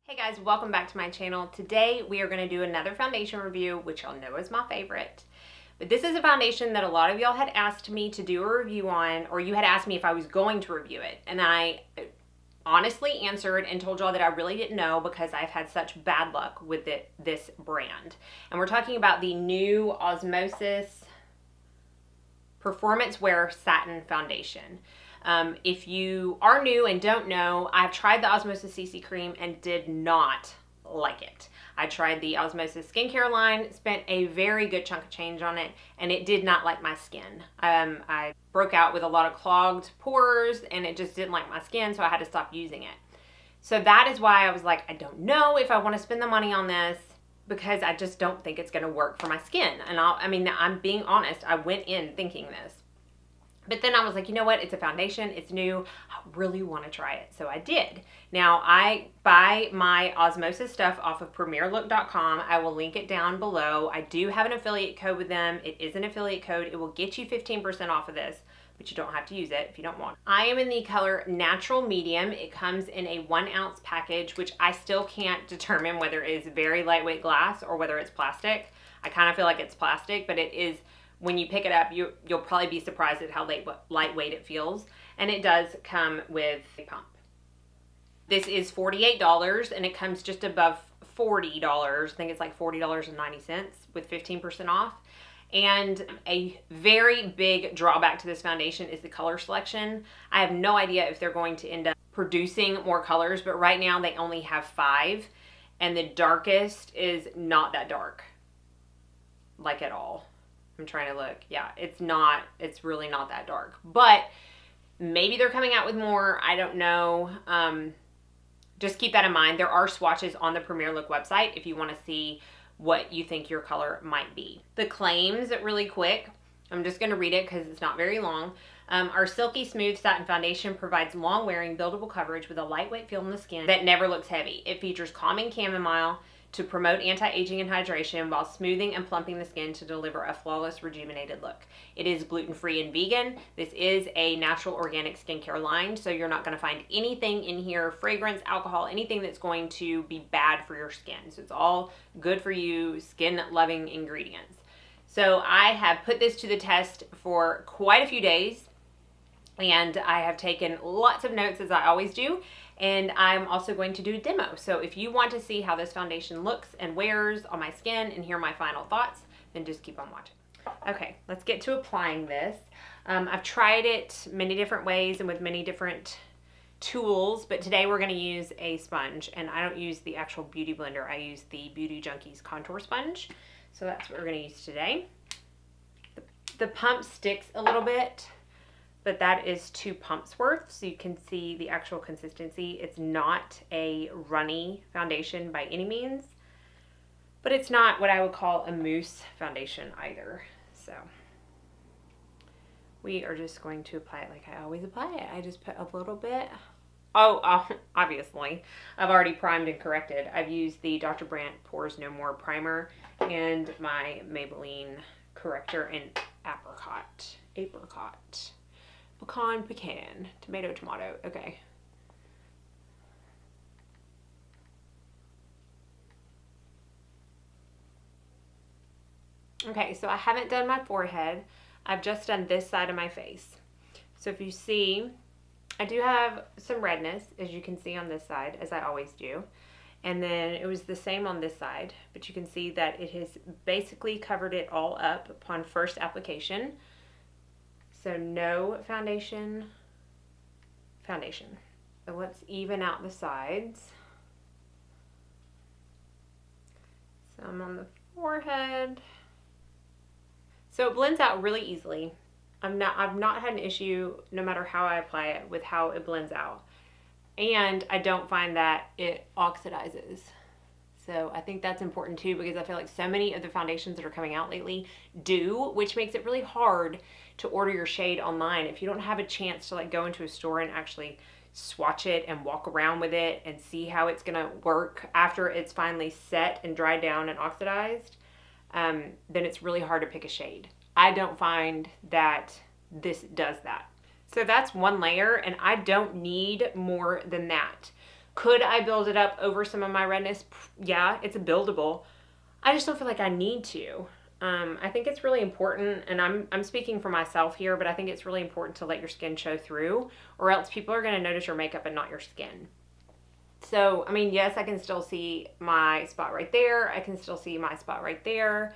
Hey guys, welcome back to my channel. Today we are going to do another foundation review, which y'all know is my favorite. But this is a foundation that a lot of y'all had asked me to do a review on, or you had asked me if I was going to review it. And I honestly answered and told y'all that I really didn't know because I've had such bad luck with this brand. And we're talking about the new Osmosis Performance Wear Satin Foundation. If you are new and don't know, I've tried the Osmosis CC cream and did not like it. I tried the Osmosis Skincare line, spent a very good chunk of change on it, and it did not like my skin. I broke out with a lot of clogged pores, and it just didn't like my skin, so I had to stop using it. So that is why I was like, I don't know if I want to spend the money on this, because I just don't think it's going to work for my skin. And I'm being honest, I went in thinking this. But then I was like, you know what? It's a foundation. It's new. I really want to try it. So I did. Now, I buy my Osmosis stuff off of premierlook.com. I will link it down below. I do have an affiliate code with them. It is an affiliate code. It will get you 15% off of this, but you don't have to use it if you don't want. I am in the color Natural Medium. It comes in a 1 ounce package, which I still can't determine whether it is very lightweight glass or whether it's plastic. I kind of feel like it's plastic, but it is. When you pick it up, you'll probably be surprised at how lightweight it feels. And it does come with a pump. This is $48 and it comes just above $40. I think it's like $40.90 with 15% off. And a very big drawback to this foundation is the color selection. I have no idea if they're going to end up producing more colors, but right now they only have 5. And the darkest is not that dark, like at all. I'm trying to look. Yeah, it's really not that dark. But maybe they're coming out with more. I don't know. Just keep that in mind. There are swatches on the Premier Look website if you want to see what you think your color might be. The claims, really quick. I'm just going to read it because it's not very long. Our silky smooth satin foundation provides long-wearing buildable coverage with a lightweight feel in the skin that never looks heavy. It features calming chamomile to promote anti-aging and hydration while smoothing and plumping the skin to deliver a flawless, rejuvenated look. It is gluten-free and vegan. This is a natural organic skincare line, so you're not going to find anything in here, fragrance, alcohol, anything that's going to be bad for your skin. So it's all good for you, skin-loving ingredients. So I have put this to the test for quite a few days, and I have taken lots of notes, as I always do. And I'm also going to do a demo. So if you want to see how this foundation looks and wears on my skin and hear my final thoughts, then just keep on watching. Okay, let's get to applying this. I've tried it many different ways and with many different tools, but today we're going to use a sponge. And I don't use the actual Beauty Blender. I use the Beauty Junkies contour sponge. So that's what we're going to use today. The pump sticks a little bit, but that is 2 pumps worth, so you can see the actual consistency. It's not a runny foundation by any means, but it's not what I would call a mousse foundation either. So we are just going to apply it like I always apply it. I just put a little bit. Oh, obviously, I've already primed and corrected. I've used the Dr. Brandt Pores No More primer and my Maybelline corrector in apricot. Pecan, tomato. Okay. Okay, so I haven't done my forehead. I've just done this side of my face. So if you see, I do have some redness, as you can see on this side, as I always do. And then it was the same on this side, but you can see that it has basically covered it all up upon first application. So no foundation. So let's even out the sides. Some on the forehead. So it blends out really easily. I've not had an issue, no matter how I apply it, with how it blends out. And I don't find that it oxidizes. So I think that's important too, because I feel like so many of the foundations that are coming out lately do, which makes it really hard to order your shade online. If you don't have a chance to like go into a store and actually swatch it and walk around with it and see how it's gonna work after it's finally set and dried down and oxidized, then it's really hard to pick a shade. I don't find that this does that. So that's one layer, and I don't need more than that. Could I build it up over some of my redness? Yeah, it's buildable. I just don't feel like I need to. I think it's really important, and I'm speaking for myself here, but I think it's really important to let your skin show through, or else people are going to notice your makeup and not your skin. So, I mean, yes, I can still see my spot right there. I can still see my spot right there.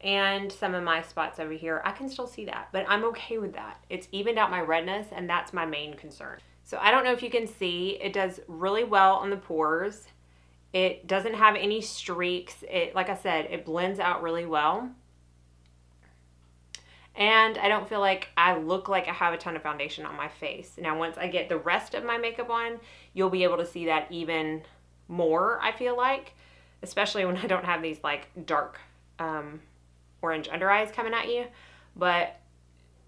And some of my spots over here, I can still see that. But I'm okay with that. It's evened out my redness, and that's my main concern. So I don't know if you can see, it does really well on the pores. It doesn't have any streaks. Like I said, it blends out really well. And I don't feel like I look like I have a ton of foundation on my face. Now, once I get the rest of my makeup on, you'll be able to see that even more, I feel like. Especially when I don't have these like dark orange under eyes coming at you. But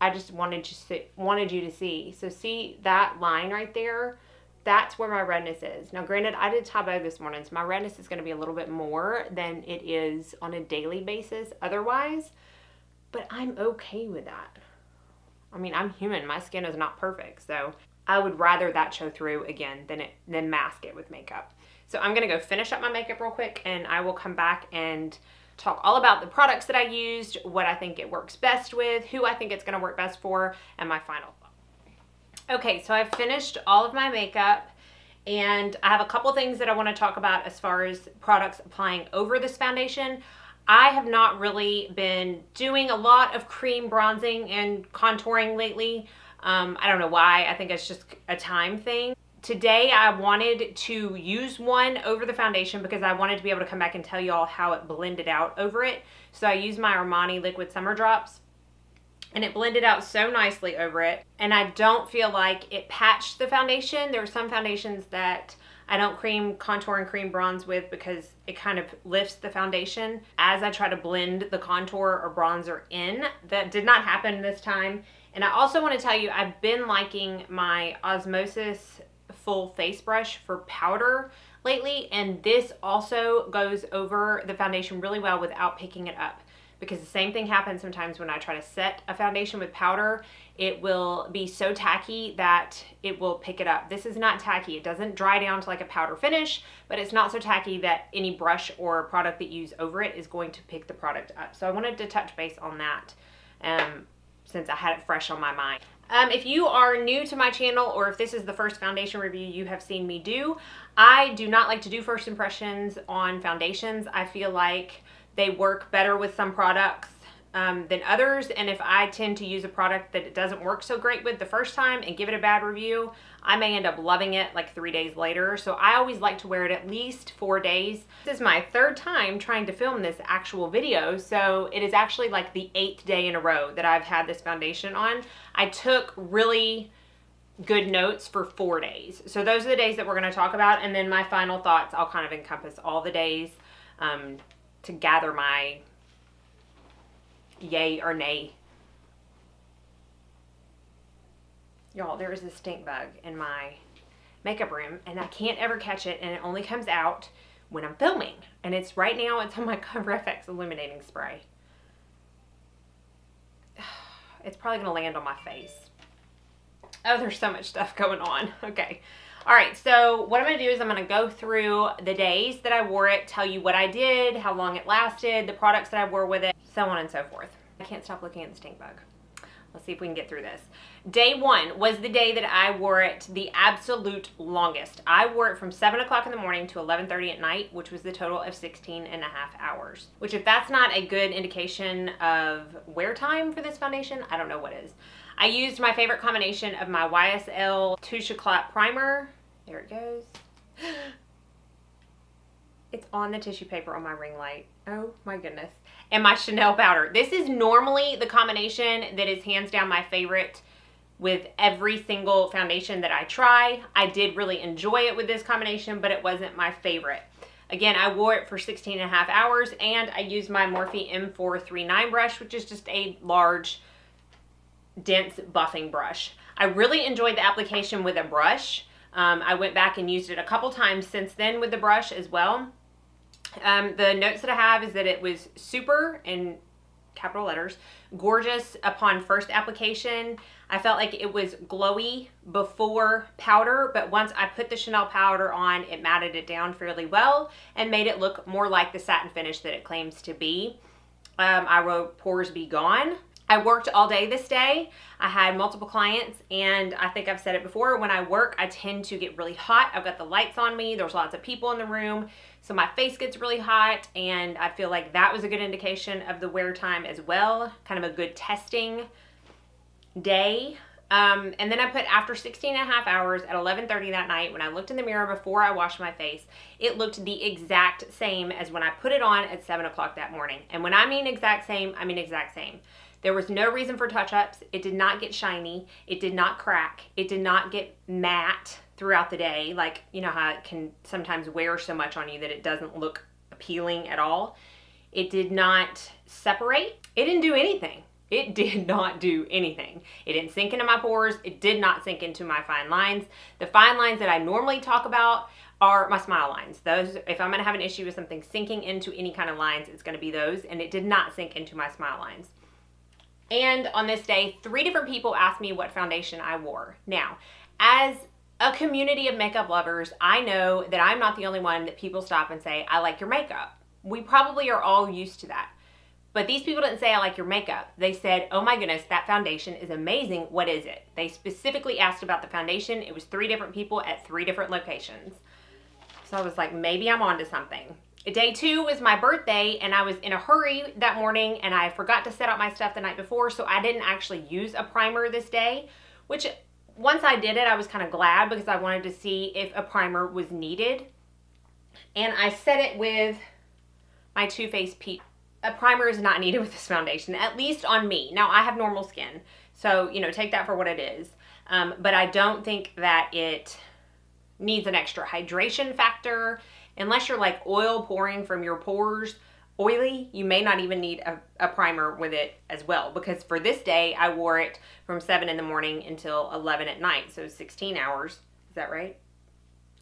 I just wanted you to see. So see that line right there? That's where my redness is. Now, granted, I did Taebo this morning, so my redness is going to be a little bit more than it is on a daily basis otherwise. But I'm okay with that. I mean, I'm human. My skin is not perfect. So I would rather that show through again than mask it with makeup. So I'm going to go finish up my makeup real quick, and I will come back and talk all about the products that I used, what I think it works best with, who I think it's going to work best for, and my final thought. Okay, so I've finished all of my makeup, and I have a couple things that I want to talk about as far as products applying over this foundation. I have not really been doing a lot of cream bronzing and contouring lately. I don't know why. I think it's just a time thing. Today I wanted to use one over the foundation because I wanted to be able to come back and tell y'all how it blended out over it. So I used my Armani Liquid Summer Drops, and it blended out so nicely over it. And I don't feel like it patched the foundation. There are some foundations that I don't cream contour and cream bronze with because it kind of lifts the foundation as I try to blend the contour or bronzer in. That did not happen this time. And I also want to tell you, I've been liking my Osmosis full face brush for powder lately, and this also goes over the foundation really well without picking it up, because the same thing happens sometimes when I try to set a foundation with powder. It will be so tacky that it will pick it up. This is not tacky. It doesn't dry down to like a powder finish, but it's not so tacky that any brush or product that you use over it is going to pick the product up. So I wanted to touch base on that since I had it fresh on my mind. If you are new to my channel, or if this is the first foundation review you have seen me do, I do not like to do first impressions on foundations. I feel like they work better with some products than others, and if I tend to use a product that it doesn't work so great with the first time and give it a bad review, I may end up loving it like 3 days later. So I always like to wear it at least 4 days. This is my third time trying to film this actual video, so it is actually like the 8th day in a row that I've had this foundation on. I took really good notes for 4 days. So those are the days that we're going to talk about, and then my final thoughts, I'll kind of encompass all the days to gather my yay or nay. Y'all, there is a stink bug in my makeup room, and I can't ever catch it, and it only comes out when I'm filming. And it's right now, it's on my Cover FX illuminating spray. It's probably gonna land on my face. Oh, there's so much stuff going on. Okay. All right, so what I'm gonna do is I'm gonna go through the days that I wore it, tell you what I did, how long it lasted, the products that I wore with it, so on and so forth. I can't stop looking at the stink bug. Let's see if we can get through this. Day 1 was the day that I wore it the absolute longest. I wore it from 7 o'clock in the morning to 11:30 at night, which was the total of 16 and a half hours. Which, if that's not a good indication of wear time for this foundation, I don't know what is. I used my favorite combination of my YSL Touche Éclat Primer. There it goes. It's on the tissue paper on my ring light. Oh my goodness. And my Chanel powder. This is normally the combination that is hands down my favorite with every single foundation that I try. I did really enjoy it with this combination, but it wasn't my favorite. Again, I wore it for 16 and a half hours, and I used my Morphe M439 brush, which is just a large, dense buffing brush. I really enjoyed the application with a brush. I went back and used it a couple times since then with the brush as well. The notes that I have is that it was super and capital letters. Gorgeous upon first application. I felt like it was glowy before powder, but once I put the Chanel powder on, it matted it down fairly well and made it look more like the satin finish that it claims to be. I wrote Pores Be Gone. I worked all day this day. I had multiple clients, and I think I've said it before, when I work, I tend to get really hot. I've got the lights on me. There's lots of people in the room, so my face gets really hot, and I feel like that was a good indication of the wear time as well, kind of a good testing day. And then I put after 16 and a half hours at 11:30 that night, when I looked in the mirror before I washed my face, it looked the exact same as when I put it on at 7 o'clock that morning. And when I mean exact same, I mean exact same. There was no reason for touch-ups. It did not get shiny. It did not crack. It did not get matte throughout the day. Like, you know how it can sometimes wear so much on you that it doesn't look appealing at all. It did not separate. It didn't do anything. It did not do anything. It didn't sink into my pores. It did not sink into my fine lines. The fine lines that I normally talk about are my smile lines. Those, if I'm gonna have an issue with something sinking into any kind of lines, it's gonna be those, and it did not sink into my smile lines. And on this day, 3 different people asked me what foundation I wore. Now, as a community of makeup lovers, I know that I'm not the only one that people stop and say, I like your makeup. We probably are all used to that. But these people didn't say, I like your makeup. They said, oh my goodness, that foundation is amazing. What is it? They specifically asked about the foundation. It was 3 different people at 3 different locations. So I was like, maybe I'm onto something. Day 2 was my birthday, and I was in a hurry that morning, and I forgot to set up my stuff the night before, so I didn't actually use a primer this day, which once I did it, I was kind of glad because I wanted to see if a primer was needed. And I set it with my Too Faced Peach. A primer is not needed with this foundation, at least on me. Now, I have normal skin, so, you know, take that for what it is. But I don't think that it needs an extra hydration factor. Unless you're like oil pouring from your pores, oily, you may not even need a primer with it as well. Because for this day, I wore it from 7 in the morning until 11 at night. So 16 hours. Is that right?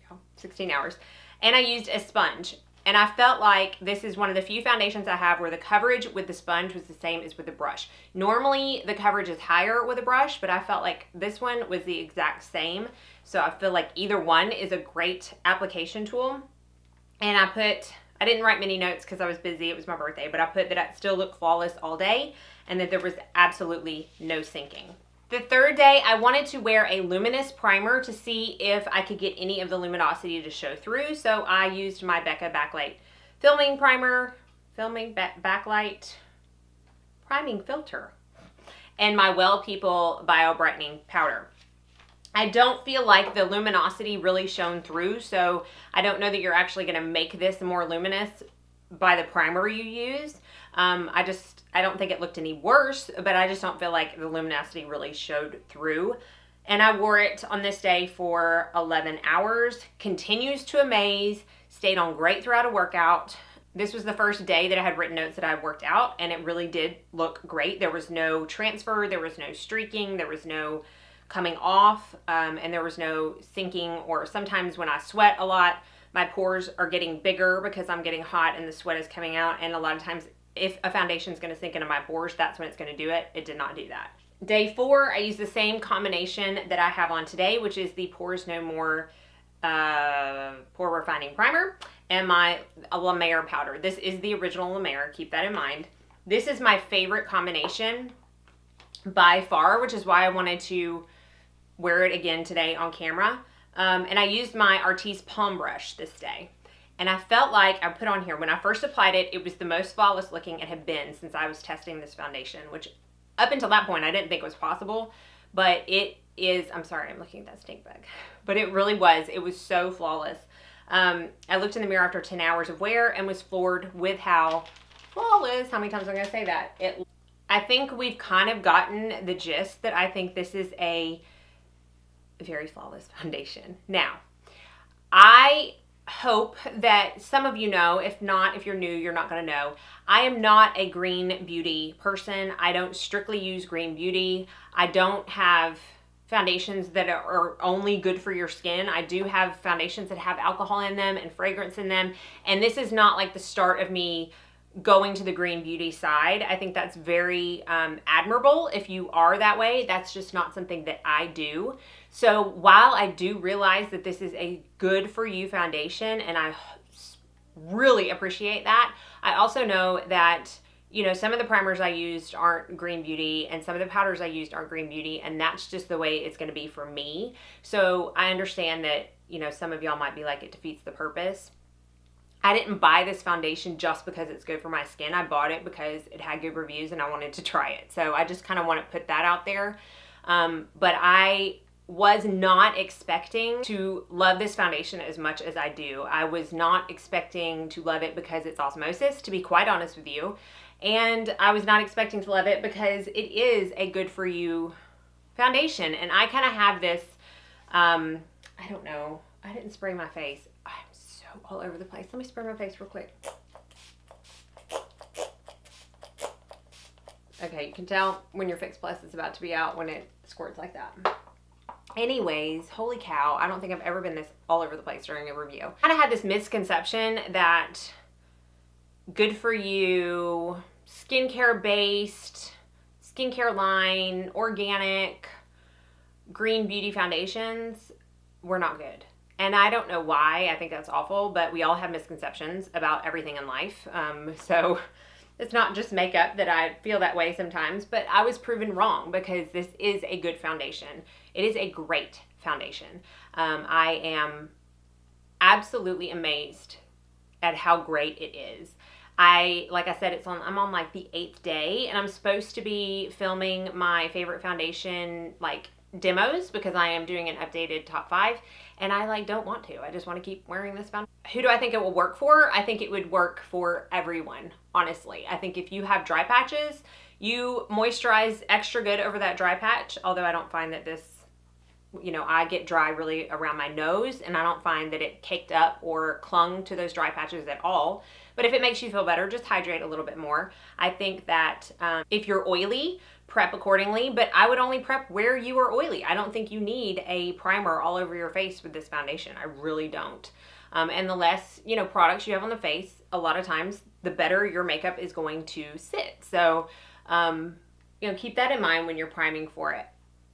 Yeah, 16 hours. And I used a sponge. And I felt like this is one of the few foundations I have where the coverage with the sponge was the same as with the brush. Normally, the coverage is higher with a brush, but I felt like this one was the exact same. So I feel like either one is a great application tool. And I didn't write many notes because I was busy, it was my birthday, but I put that I still looked flawless all day and that there was absolutely no sinking. The 3rd day, I wanted to wear a luminous primer to see if I could get any of the luminosity to show through. So I used my Becca Backlight Backlight Priming Filter and my Well People Bio Brightening Powder. I don't feel like the luminosity really shone through, so I don't know that you're actually going to make this more luminous by the primer you use. I don't think it looked any worse, but I just don't feel like the luminosity really showed through. And I wore it on this day for 11 hours. Continues to amaze. Stayed on great throughout a workout. This was the first day that I had written notes that I had worked out, and it really did look great. There was no transfer, there was no streaking, there was no coming off, and there was no sinking, or sometimes when I sweat a lot, my pores are getting bigger because I'm getting hot and the sweat is coming out, and a lot of times if a foundation is going to sink into my pores, that's when it's going to do it. It did not do that. Day 4, I used the same combination that I have on today, which is the Pores No More Pore Refining Primer and my La Mer powder. This is the original La Mer, keep that in mind. This is my favorite combination by far, which is why I wanted to wear it again today on camera. And I used my Artis Palm Brush this day. And I felt like I put on here, when I first applied it, it was the most flawless looking it had been since I was testing this foundation, which up until that point I didn't think was possible, but it is. I'm sorry, I'm looking at that stink bug, but it really was. It was so flawless. I looked in the mirror after 10 hours of wear and was floored with how flawless, how many times am I going to say that? I think we've kind of gotten the gist that I think this is a very flawless foundation. Now, I hope that some of you know. If not, if you're new, you're not going to know. I am not a green beauty person. I don't strictly use green beauty. I don't have foundations that are only good for your skin. I do have foundations that have alcohol in them and fragrance in them, and this is not like the start of me going to the green beauty side. I think that's very admirable if you are that way. That's just not something that I do. So while I do realize that this is a good for you foundation, and I really appreciate that, I also know that, you know, some of the primers I used aren't green beauty and some of the powders I used aren't green beauty, and that's just the way it's going to be for me. So I understand that, you know, some of y'all might be like, it defeats the purpose. I didn't buy this foundation just because it's good for my skin. I bought it because it had good reviews and I wanted to try it. So I just kind of want to put that out there. But I was not expecting to love this foundation as much as I do. I was not expecting to love it because it's Osmosis, to be quite honest with you. And I was not expecting to love it because it is a good for you foundation. And I kind of have this, I don't know, I didn't spray my face. I'm so all over the place. Let me spray my face real quick. Okay, you can tell when your Fix Plus is about to be out when it squirts like that. Anyways, holy cow, I don't think I've ever been this all over the place during a review. I kind of had this misconception that good for you, skincare based, skincare line, organic, green beauty foundations were not good. And I don't know why. I think that's awful, but we all have misconceptions about everything in life. So it's not just makeup that I feel that way sometimes, but I was proven wrong because this is a good foundation. It is a great foundation. I am absolutely amazed at how great it is. Like I said, I'm on like the 8th day, and I'm supposed to be filming my favorite foundation like demos because I am doing an updated top 5, and I like don't want to. I just want to keep wearing this foundation. Who do I think it will work for? I think it would work for everyone, honestly. I think if you have dry patches, you moisturize extra good over that dry patch, although I don't find that this, you know, I get dry really around my nose, and I don't find that it caked up or clung to those dry patches at all. But if it makes you feel better, just hydrate a little bit more. I think that if you're oily, prep accordingly, but I would only prep where you are oily. I don't think you need a primer all over your face with this foundation. I really don't. And the less, you know, products you have on the face, a lot of times, the better your makeup is going to sit. So, you know, keep that in mind when you're priming for it.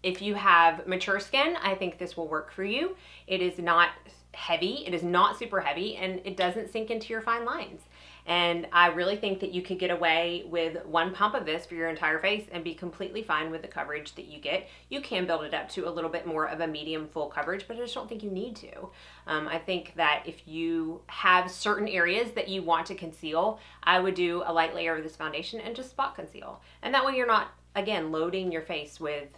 If you have mature skin, I think this will work for you. It is not heavy. It is not super heavy, and it doesn't sink into your fine lines. And I really think that you could get away with one pump of this for your entire face and be completely fine with the coverage that you get. You can build it up to a little bit more of a medium full coverage, but I just don't think you need to. I think that if you have certain areas that you want to conceal, I would do a light layer of this foundation and just spot conceal. And that way you're not, again, loading your face with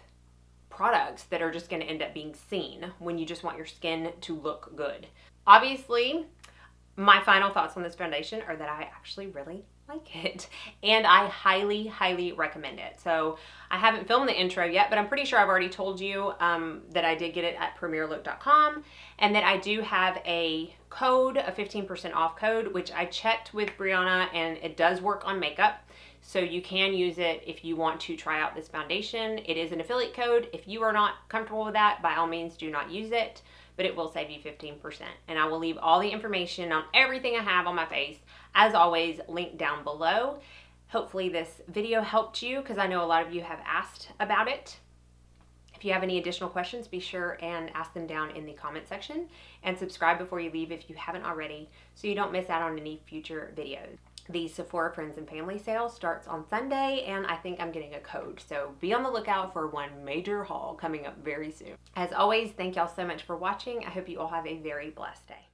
products that are just going to end up being seen when you just want your skin to look good. Obviously, my final thoughts on this foundation are that I actually really like it, and I highly, highly recommend it. So I haven't filmed the intro yet, but I'm pretty sure I've already told you that I did get it at premierlook.com, and that I do have a code, a 15% off code, which I checked with Brianna, and it does work on makeup. So you can use it if you want to try out this foundation. It is an affiliate code. If you are not comfortable with that, by all means do not use it, but it will save you 15%. And I will leave all the information on everything I have on my face, as always, linked down below. Hopefully this video helped you, because I know a lot of you have asked about it. If you have any additional questions, be sure and ask them down in the comment section, and subscribe before you leave if you haven't already, so you don't miss out on any future videos. The Sephora Friends and Family sale starts on Sunday, and I think I'm getting a code, so be on the lookout for one major haul coming up very soon. As always, thank y'all so much for watching. I hope you all have a very blessed day.